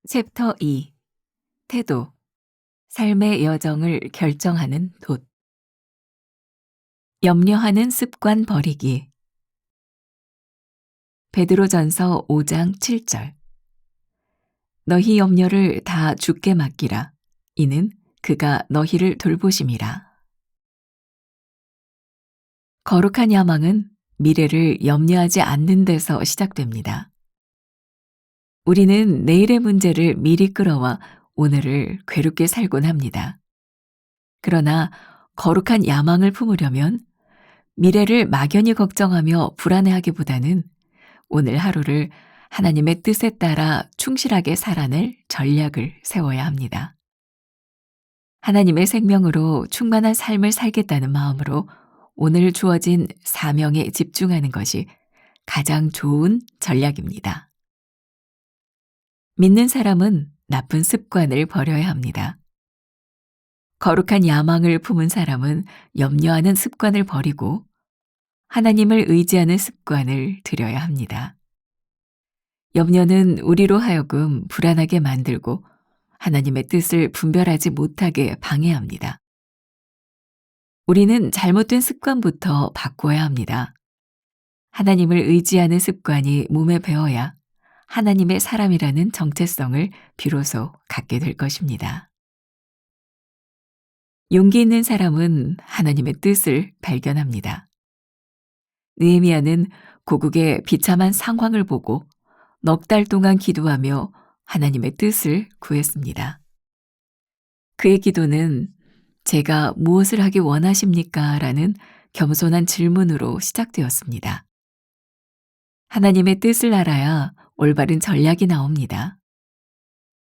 챕터 2. 태도. 삶의 여정을 결정하는 돛. 염려하는 습관 버리기. 베드로전서 5장 7절. 너희 염려를 다 주께 맡기라. 이는 그가 너희를 돌보심이라. 거룩한 야망은 미래를 염려하지 않는 데서 시작됩니다. 우리는 내일의 문제를 미리 끌어와 오늘을 괴롭게 살곤 합니다. 그러나 거룩한 야망을 품으려면 미래를 막연히 걱정하며 불안해하기보다는 오늘 하루를 하나님의 뜻에 따라 충실하게 살아낼 전략을 세워야 합니다. 하나님의 생명으로 충만한 삶을 살겠다는 마음으로 오늘 주어진 사명에 집중하는 것이 가장 좋은 전략입니다. 믿는 사람은 나쁜 습관을 버려야 합니다. 거룩한 야망을 품은 사람은 염려하는 습관을 버리고 하나님을 의지하는 습관을 들여야 합니다. 염려는 우리로 하여금 불안하게 만들고 하나님의 뜻을 분별하지 못하게 방해합니다. 우리는 잘못된 습관부터 바꿔야 합니다. 하나님을 의지하는 습관이 몸에 배어야 하나님의 사람이라는 정체성을 비로소 갖게 될 것입니다. 용기 있는 사람은 하나님의 뜻을 발견합니다. 느헤미야는 고국의 비참한 상황을 보고 넉 달 동안 기도하며 하나님의 뜻을 구했습니다. 그의 기도는 제가 무엇을 하기 원하십니까? 라는 겸손한 질문으로 시작되었습니다. 하나님의 뜻을 알아야 올바른 전략이 나옵니다.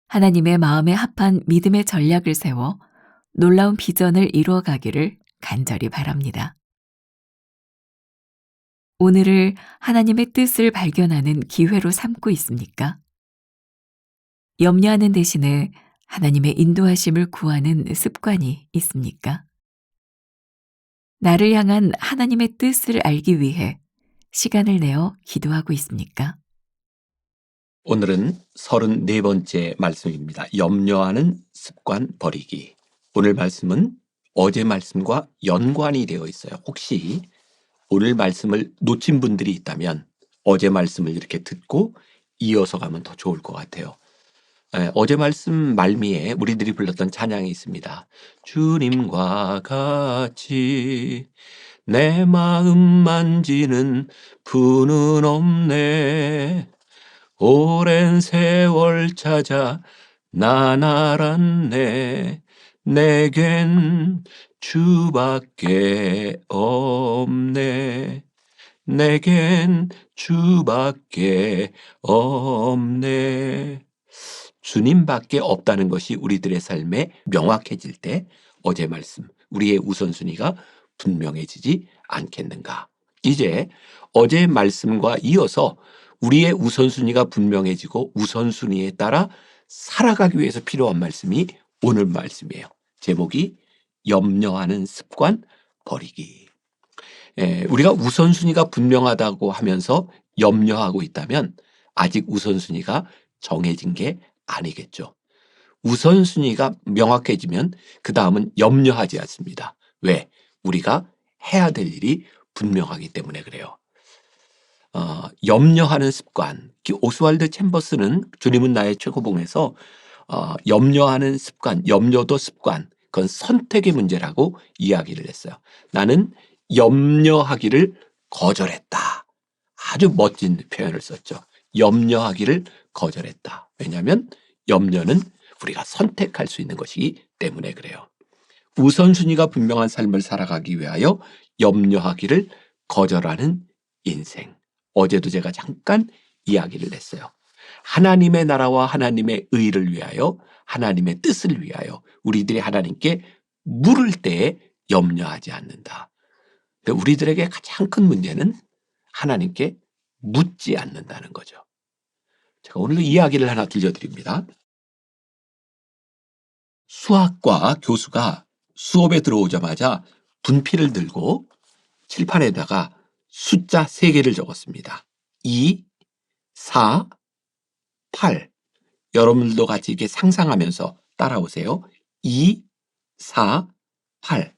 하나님의 마음에 합한 믿음의 전략을 세워 놀라운 비전을 이루어가기를 간절히 바랍니다. 오늘을 하나님의 뜻을 발견하는 기회로 삼고 있습니까? 염려하는 대신에 하나님의 인도하심을 구하는 습관이 있습니까? 나를 향한 하나님의 뜻을 알기 위해 시간을 내어 기도하고 있습니까? 오늘은 34번째 말씀입니다. 염려하는 습관 버리기. 오늘 말씀은 어제 말씀과 연관이 되어 있어요. 혹시 오늘 말씀을 놓친 분들이 있다면 어제 말씀을 이렇게 듣고 이어서 가면 더 좋을 것 같아요. 어제 말씀 말미에 우리들이 불렀던 찬양이 있습니다. 주님과 같이 내 마음 만지는 분은 없네. 오랜 세월 찾아 난 알았네. 내겐 주밖에 없네. 내겐 주밖에 없네. 주님밖에 없다는 것이 우리들의 삶에 명확해질 때 어제 말씀, 우리의 우선순위가 분명해지지 않겠는가. 이제 어제 말씀과 이어서 우리의 우선순위가 분명해지고 우선순위에 따라 살아가기 위해서 필요한 말씀이 오늘 말씀이에요. 제목이 염려하는 습관 버리기. 우리가 우선순위가 분명하다고 하면서 염려하고 있다면 아직 우선순위가 정해진 게 아니겠죠. 우선순위가 명확해지면 그 다음은 염려하지 않습니다. 왜? 우리가 해야 될 일이 분명하기 때문에 그래요. 염려하는 습관. 오스왈드 챔버스는 주님은 나의 최고봉에서 염려하는 습관, 염려도 습관, 그건 선택의 문제라고 이야기를 했어요. 나는 염려하기를 거절했다. 아주 멋진 표현을 썼죠. 염려하기를 거절했다. 왜냐하면 염려는 우리가 선택할 수 있는 것이기 때문에 그래요. 우선순위가 분명한 삶을 살아가기 위하여 염려하기를 거절하는 인생. 어제도 제가 잠깐 이야기를 했어요. 하나님의 나라와 하나님의 의를 위하여, 하나님의 뜻을 위하여 우리들이 하나님께 물을 때에 염려하지 않는다. 우리들에게 가장 큰 문제는 하나님께 묻지 않는다는 거죠. 제가 오늘 이야기를 하나 들려드립니다. 수학과 교수가 수업에 들어오자마자 분필을 들고 칠판에다가 숫자 3개를 적었습니다. 2, 4, 8. 여러분들도 같이 이렇게 상상하면서 따라오세요. 2, 4, 8.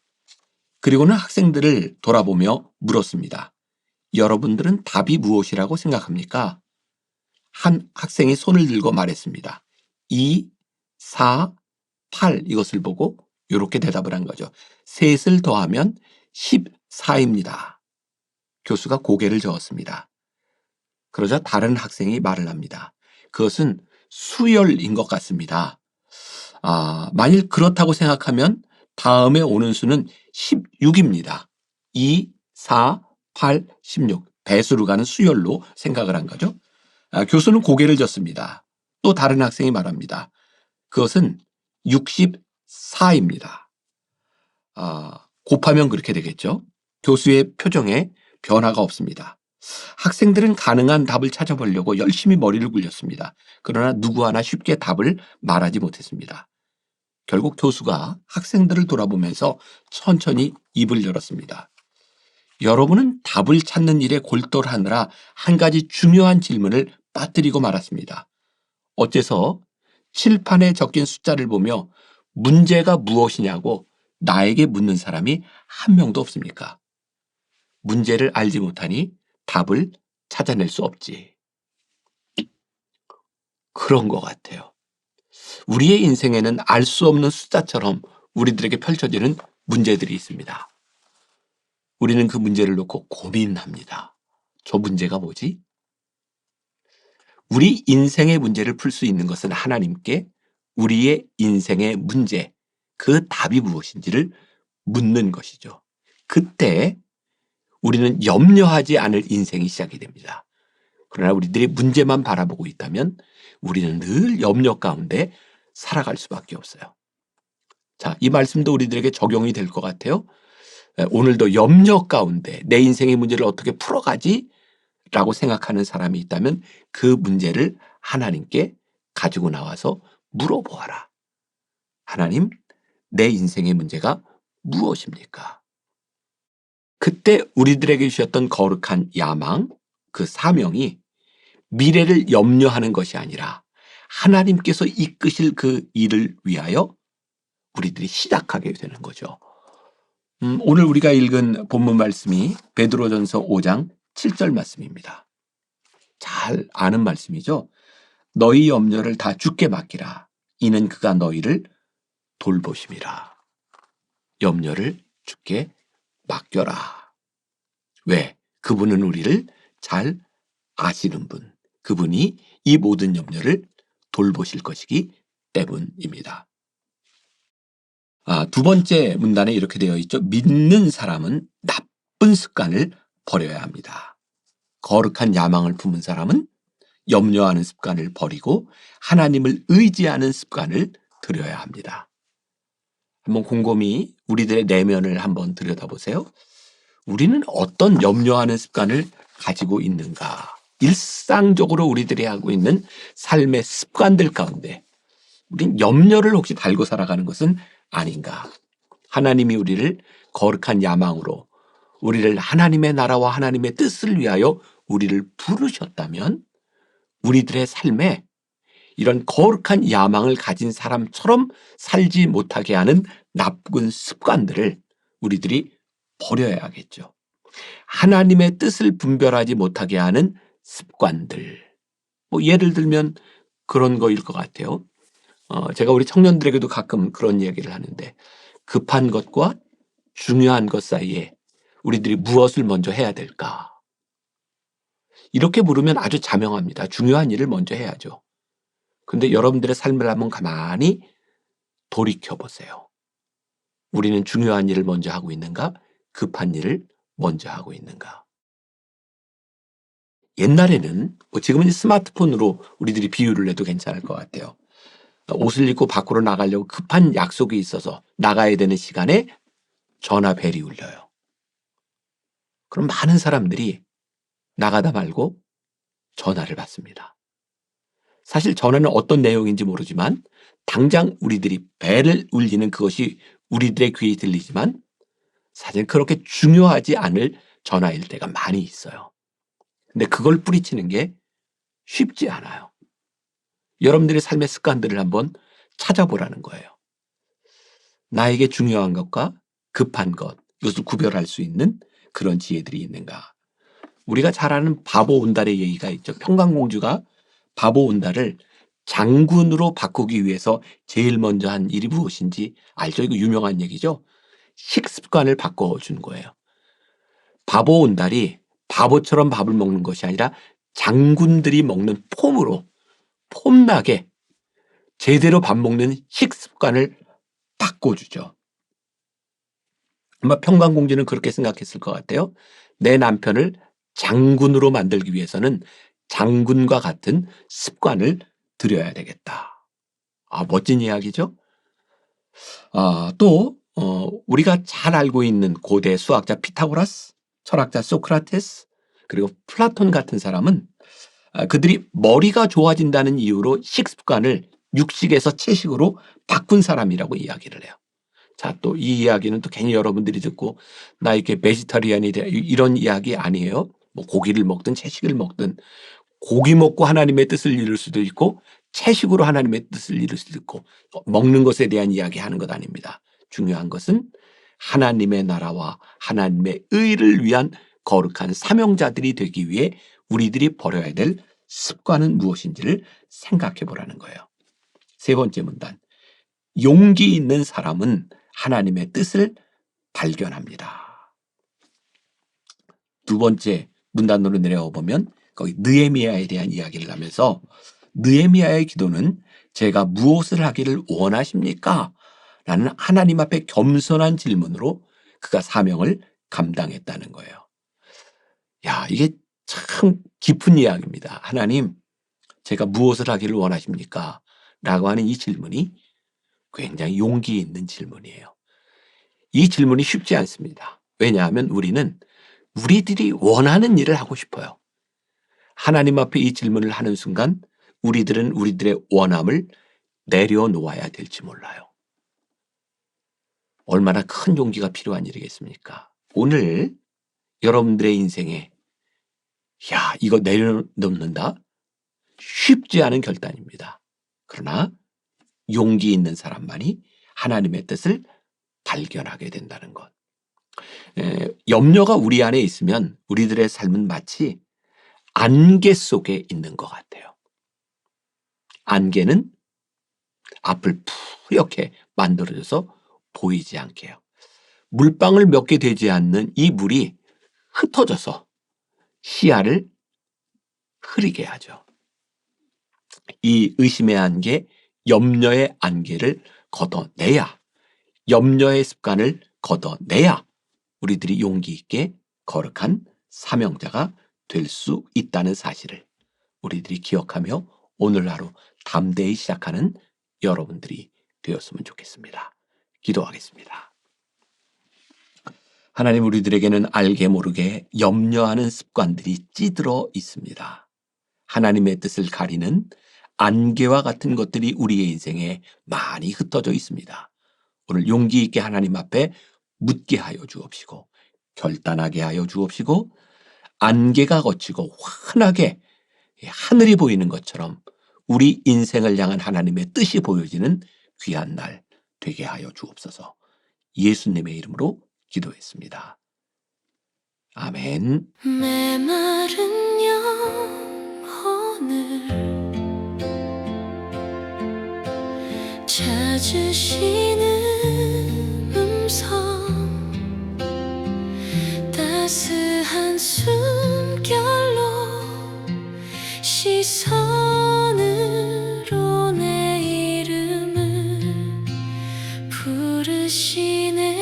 그리고는 학생들을 돌아보며 물었습니다. 여러분들은 답이 무엇이라고 생각합니까? 한 학생이 손을 들고 말했습니다. 2, 4, 8 이것을 보고 이렇게 대답을 한 거죠. 셋을 더하면 14입니다. 교수가 고개를 저었습니다. 그러자 다른 학생이 말을 합니다. 그것은 수열인 것 같습니다. 만일 그렇다고 생각하면 다음에 오는 수는 16입니다. 2, 4, 8, 16. 배수로 가는 수열로 생각을 한 거죠. 교수는 고개를 젓습니다. 또 다른 학생이 말합니다. 그것은 64입니다. 곱하면 그렇게 되겠죠. 교수의 표정에 변화가 없습니다. 학생들은 가능한 답을 찾아보려고 열심히 머리를 굴렸습니다. 그러나 누구 하나 쉽게 답을 말하지 못했습니다. 결국 교수가 학생들을 돌아보면서 천천히 입을 열었습니다. 여러분은 답을 찾는 일에 골똘하느라 한 가지 중요한 질문을 빠뜨리고 말았습니다. 어째서 칠판에 적힌 숫자를 보며 문제가 무엇이냐고 나에게 묻는 사람이 한 명도 없습니까? 문제를 알지 못하니 답을 찾아낼 수 없지. 그런 것 같아요. 우리의 인생에는 알 수 없는 숫자처럼 우리들에게 펼쳐지는 문제들이 있습니다. 우리는 그 문제를 놓고 고민합니다. 저 문제가 뭐지? 우리 인생의 문제를 풀 수 있는 것은 하나님께 우리의 인생의 문제, 그 답이 무엇인지를 묻는 것이죠. 그때 우리는 염려하지 않을 인생이 시작이 됩니다. 그러나 우리들이 문제만 바라보고 있다면 우리는 늘 염려 가운데 살아갈 수밖에 없어요. 자, 이 말씀도 우리들에게 적용이 될 것 같아요. 오늘도 염려 가운데 내 인생의 문제를 어떻게 풀어가지? 라고 생각하는 사람이 있다면 그 문제를 하나님께 가지고 나와서 물어보아라. 하나님, 내 인생의 문제가 무엇입니까? 그때 우리들에게 주셨던 거룩한 야망, 그 사명이 미래를 염려하는 것이 아니라 하나님께서 이끄실 그 일을 위하여 우리들이 시작하게 되는 거죠. 오늘 우리가 읽은 본문 말씀이 베드로전서 5장 7절 말씀입니다. 잘 아는 말씀이죠. 너희 염려를 다 주께 맡기라. 이는 그가 너희를 돌보심이라. 염려를 주께 맡겨라. 왜? 그분은 우리를 잘 아시는 분. 그분이 이 모든 염려를 돌보실 것이기 때문입니다. 두 번째 문단에 이렇게 되어 있죠. 믿는 사람은 나쁜 습관을 버려야 합니다. 거룩한 야망을 품은 사람은 염려하는 습관을 버리고 하나님을 의지하는 습관을 들여야 합니다. 한번 곰곰이 우리들의 내면을 한번 들여다보세요. 우리는 어떤 염려하는 습관을 가지고 있는가? 일상적으로 우리들이 하고 있는 삶의 습관들 가운데 우린 염려를 혹시 달고 살아가는 것은 아닌가? 하나님이 우리를 거룩한 야망으로 우리를 하나님의 나라와 하나님의 뜻을 위하여 우리를 부르셨다면 우리들의 삶에 이런 거룩한 야망을 가진 사람처럼 살지 못하게 하는 나쁜 습관들을 우리들이 버려야겠죠. 하나님의 뜻을 분별하지 못하게 하는 습관들. 예를 들면 그런 거일 것 같아요. 제가 우리 청년들에게도 가끔 그런 이야기를 하는데 급한 것과 중요한 것 사이에 우리들이 무엇을 먼저 해야 될까? 이렇게 물으면 아주 자명합니다. 중요한 일을 먼저 해야죠. 근데 여러분들의 삶을 한번 가만히 돌이켜보세요. 우리는 중요한 일을 먼저 하고 있는가? 급한 일을 먼저 하고 있는가? 옛날에는 지금은 스마트폰으로 우리들이 비유를 해도 괜찮을 것 같아요. 옷을 입고 밖으로 나가려고 급한 약속이 있어서 나가야 되는 시간에 전화벨이 울려요. 그럼 많은 사람들이 나가다 말고 전화를 받습니다. 사실 전화는 어떤 내용인지 모르지만 당장 우리들이 벨을 울리는 그것이 우리들의 귀에 들리지만 사실 그렇게 중요하지 않을 전화일 때가 많이 있어요. 근데 그걸 뿌리치는 게 쉽지 않아요. 여러분들의 삶의 습관들을 한번 찾아보라는 거예요. 나에게 중요한 것과 급한 것, 이것을 구별할 수 있는 그런 지혜들이 있는가. 우리가 잘 아는 바보 온달의 얘기가 있죠. 평강공주가 바보 온달을 장군으로 바꾸기 위해서 제일 먼저 한 일이 무엇인지 알죠? 이거 유명한 얘기죠. 식습관을 바꿔준 거예요. 바보 온달이 바보처럼 밥을 먹는 것이 아니라 장군들이 먹는 폼으로 폼나게 제대로 밥 먹는 식습관을 바꿔주죠. 아마 평강공주는 그렇게 생각했을 것 같아요. 내 남편을 장군으로 만들기 위해서는 장군과 같은 습관을 들여야 되겠다. 멋진 이야기죠. 또 우리가 잘 알고 있는 고대 수학자 피타고라스, 철학자 소크라테스, 그리고 플라톤 같은 사람은 그들이 머리가 좋아진다는 이유로 식습관을 육식에서 채식으로 바꾼 사람이라고 이야기를 해요. 자, 또 이 이야기는 또 괜히 여러분들이 듣고 나 이렇게 베지터리안이 돼 이런 이야기 아니에요. 뭐 고기를 먹든 채식을 먹든 고기 먹고 하나님의 뜻을 이룰 수도 있고 채식으로 하나님의 뜻을 이룰 수도 있고 먹는 것에 대한 이야기하는 것 아닙니다. 중요한 것은 하나님의 나라와 하나님의 의를 위한 거룩한 사명자들이 되기 위해 우리들이 버려야 될 습관은 무엇인지를 생각해 보라는 거예요. 세 번째 문단. 용기 있는 사람은 하나님의 뜻을 발견합니다. 두 번째 문단으로 내려와 보면 거기 느헤미야에 대한 이야기를 하면서 느헤미야의 기도는 제가 무엇을 하기를 원하십니까? 라는 하나님 앞에 겸손한 질문으로 그가 사명을 감당했다는 거예요. 야, 이게 참 깊은 이야기입니다. 하나님, 제가 무엇을 하기를 원하십니까? 라고 하는 이 질문이 굉장히 용기 있는 질문이에요. 이 질문이 쉽지 않습니다. 왜냐하면 우리는 우리들이 원하는 일을 하고 싶어요. 하나님 앞에 이 질문을 하는 순간 우리들은 우리들의 원함을 내려놓아야 될지 몰라요. 얼마나 큰 용기가 필요한 일이겠습니까? 오늘 여러분들의 인생에 이거 내려놓는다? 쉽지 않은 결단입니다. 그러나 용기 있는 사람만이 하나님의 뜻을 발견하게 된다는 것. 염려가 우리 안에 있으면 우리들의 삶은 마치 안개 속에 있는 것 같아요. 안개는 앞을 푸옇게 만들어줘서 보이지 않게 해요. 물방울 몇 개 되지 않는 이 물이 흩어져서 시야를 흐리게 하죠. 이 의심의 안개, 염려의 안개를 걷어내야, 염려의 습관을 걷어내야 우리들이 용기 있게 거룩한 사명자가 될 수 있다는 사실을 우리들이 기억하며 오늘 하루 담대히 시작하는 여러분들이 되었으면 좋겠습니다. 기도하겠습니다. 하나님, 우리들에게는 알게 모르게 염려하는 습관들이 찌들어 있습니다. 하나님의 뜻을 가리는 안개와 같은 것들이 우리의 인생에 많이 흩어져 있습니다. 오늘 용기 있게 하나님 앞에 묻게 하여 주옵시고 결단하게 하여 주옵시고 안개가 걷히고 환하게 하늘이 보이는 것처럼 우리 인생을 향한 하나님의 뜻이 보여지는 귀한 날 되게 하여 주옵소서. 예수님의 이름으로 기도했습니다. 아멘. 메마른 영혼을 찾으시는 음성, 따스한 숨결로 시선으로 내 이름을 부르시네.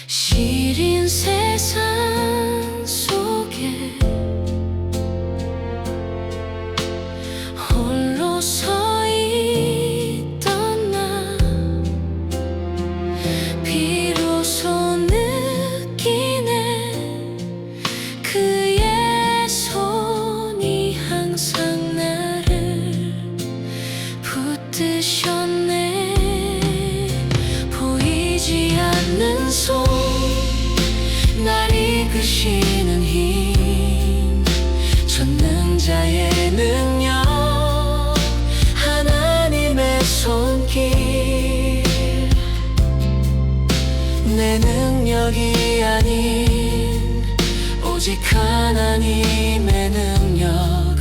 시린 세상 속에 홀로 서 자의 능력 하나님의 손길 내 능력이 아닌 오직 하나님의 능력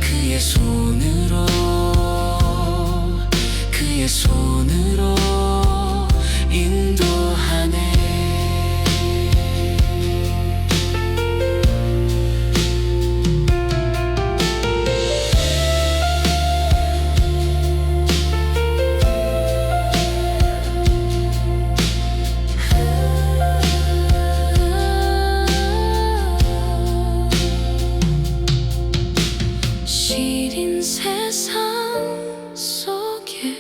그의 손으로 인도하네. 시린 세상 속에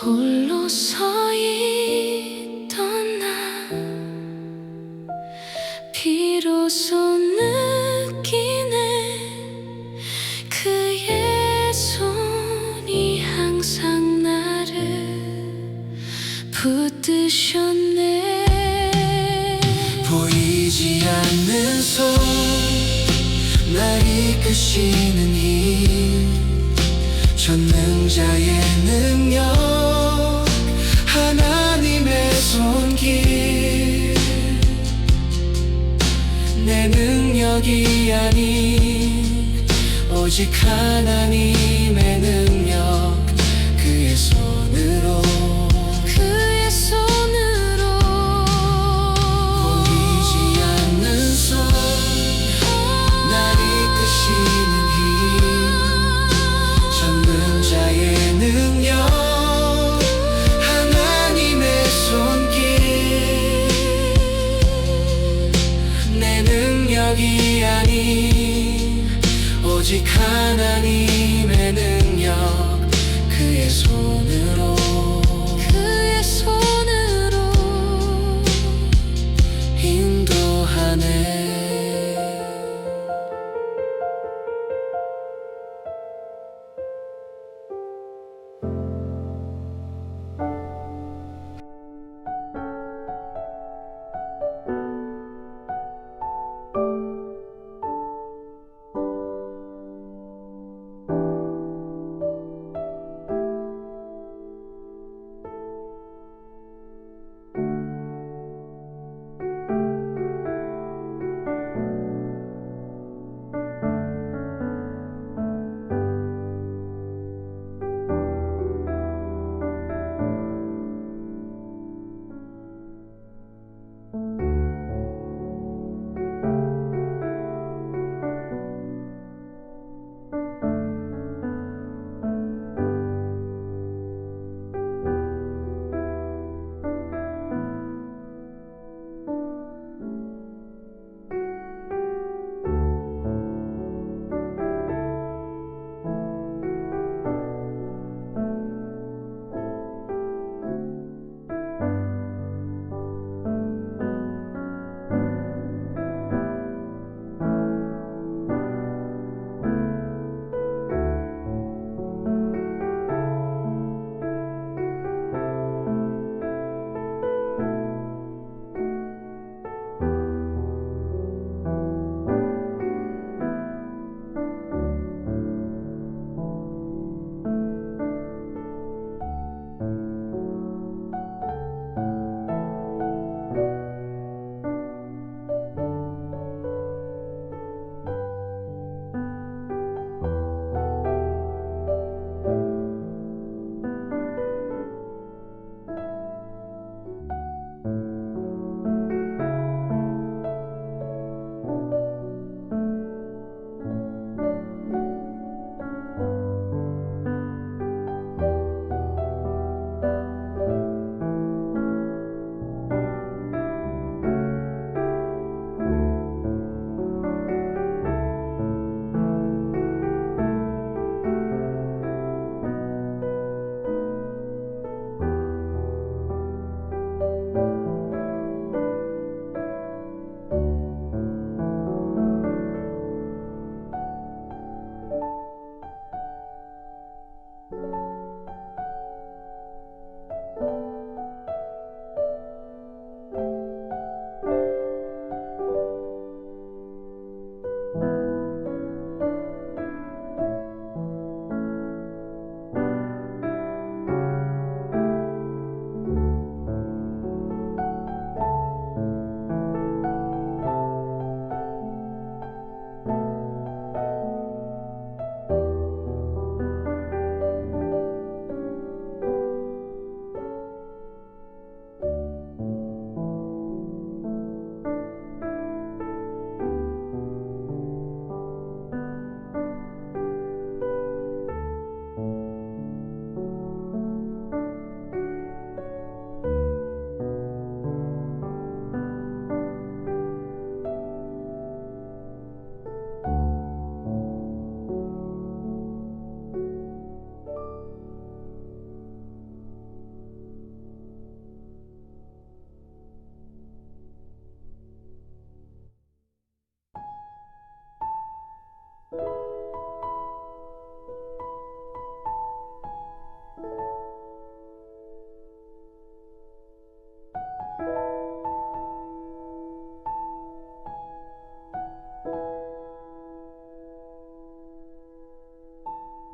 홀로 서 있던 나 비로소 느끼네 그의 손이 항상 나를 붙드셨네. 보이지 않는 손 날 이끄시는 힘 전능자의 능력 하나님의 손길 내 능력이 아닌 오직 하나님의 능력 그의 손으로 보이지 않는 손 날 이끄시는 힘 전능자의 능력 하나님의 손길 내 능력이 아닌 오직 하나님의 능력 그의 손으로 인도하네.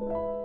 주